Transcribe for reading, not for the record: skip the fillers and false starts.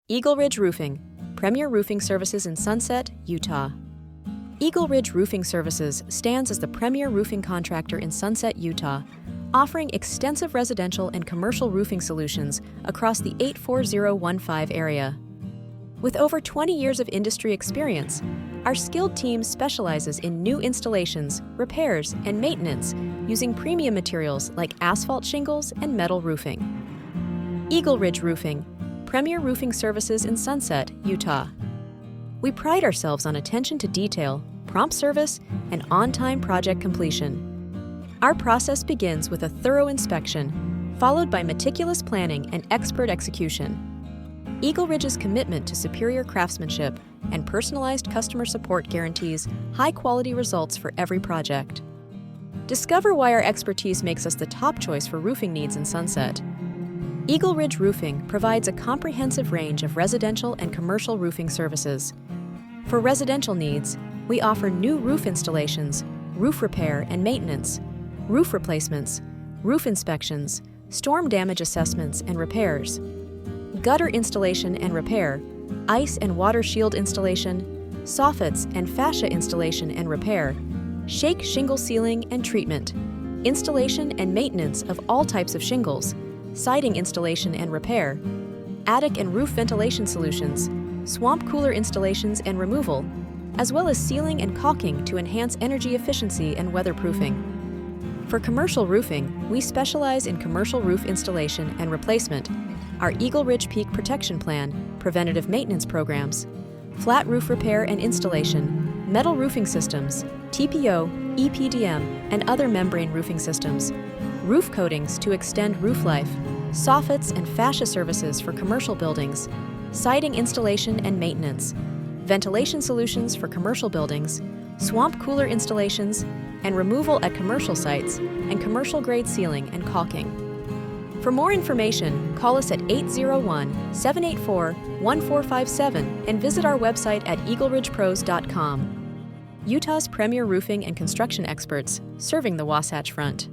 EagleRidge Roofing, premier roofing services in Sunset, Utah. EagleRidge Roofing Services stands as the premier roofing contractor in Sunset, Utah, offering extensive residential and commercial roofing solutions across the 84015 area. With over 20 years of industry experience, our skilled team specializes in new installations, repairs, and maintenance using premium materials like asphalt shingles and metal roofing. EagleRidge Roofing, premier roofing services in Sunset, Utah. We pride ourselves on attention to detail, prompt service, and on-time project completion. Our process begins with a thorough inspection, followed by meticulous planning and expert execution. EagleRidge's commitment to superior craftsmanship and personalized customer support guarantees high-quality results for every project. Discover why our expertise makes us the top choice for roofing needs in Sunset. EagleRidge Roofing provides a comprehensive range of residential and commercial roofing services. For residential needs, we offer new roof installations, roof repair and maintenance, roof replacements, roof inspections, storm damage assessments and repairs, gutter installation and repair, ice and water shield installation, soffits and fascia installation and repair, shake shingle sealing and treatment, installation and maintenance of all types of shingles, siding installation and repair, attic and roof ventilation solutions, swamp cooler installations and removal, as well as sealing and caulking to enhance energy efficiency and weatherproofing. For commercial roofing, we specialize in commercial roof installation and replacement, our EagleRidge Peak Protection Plan, preventative maintenance programs, flat roof repair and installation, metal roofing systems, TPO, EPDM, and other membrane roofing systems, roof coatings to extend roof life, soffits and fascia services for commercial buildings, siding installation and maintenance, ventilation solutions for commercial buildings, swamp cooler installations, and removal at commercial sites, and commercial-grade sealing and caulking. For more information, call us at 801-784-1457 and visit our website at eagleridgepros.com. Utah's premier roofing and construction experts, serving the Wasatch Front.